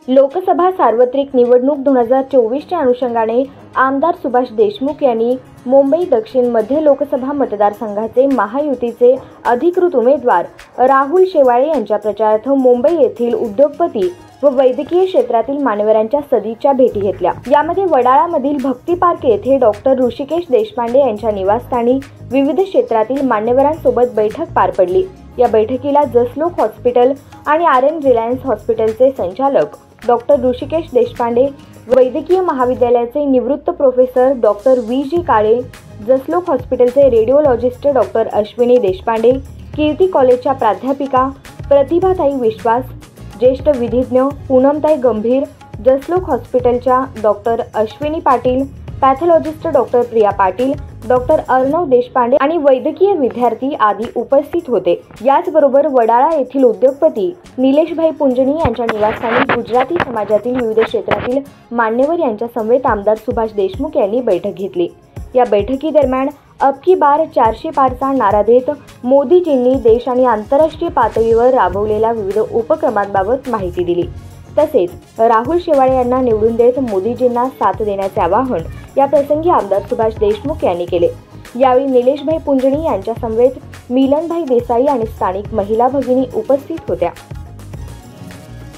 लोकसभा सार्वत्रिक निवडणूक 2024च्या अनुषंगाने आमदार सुभाष देशमुख यांनी मुंबई दक्षिण मध्य लोकसभा मतदारसंघाचे महायुतीचे अधिकृत उमेदवार राहुल शेवाळे यांच्या प्रचारार्थ मुंबई येथील उद्योगपती व वैद्यकीय क्षेत्रातील मान्यवरांच्या सदिच्छा भेटी घेतल्या। यामध्ये वडाळामधील भक्ती पार्क येथे डॉक्टर ऋषिकेश देशपांडे यांच्या निवासस्थानी विविध क्षेत्रातील मान्यवरांसोबत बैठक पार पडली। या बैठकीला जसलोक हॉस्पिटल आणि RN रिलायन्स हॉस्पिटलचे संचालक डॉक्टर ऋषिकेश देशपांडे, वैद्यकीय महाविद्यालयाचे निवृत्त प्रोफेसर डॉक्टर VG काळे, जसलोक हॉस्पिटलचे रेडिओलॉजिस्ट डॉक्टर अश्विनी देशपांडे, कीर्ती कॉलेजच्या प्राध्यापिका प्रतिभाताई विश्वास, ज्येष्ठ विधिज्ञ पूनमताई गंभीर, जसलोक हॉस्पिटलच्या doctor Ashwini Patil, pathologist doctor Priya Patil, doctor Arnav Deshpande आणि वैद्यकीय विद्यार्थी आदी उपस्थित होते। याचबरोबर वडाळा येथील उद्योगपती निलेशभाई पुंजनी यांच्या निवासस्थानी गुजराती समाजातील विविध क्षेत्रातील मान्यवर यांच्या समवेत आमदार सुभाष देशमुख यांनी बैठक घेतली। या बैठकीदरम्यान अब की बार 400 पारचा नारा देत मोदीजींनी देश आणि आंतरराष्ट्रीय पातळीवर राबवलेल्या विविध उपक्रमांबाबत माहिती दिली। तसेच राहुल शेवाळे यांना निवडून देत मोदीजींना साथ देण्याचे आवाहन या प्रसंगी आमदार सुभाष देशमुख यांनी केले। यावेळी निलेशभाई पुंजनी यांच्या समवेत मिलनभाई देसाई आणि स्थानिक महिला भगिनी उपस्थित होत्या।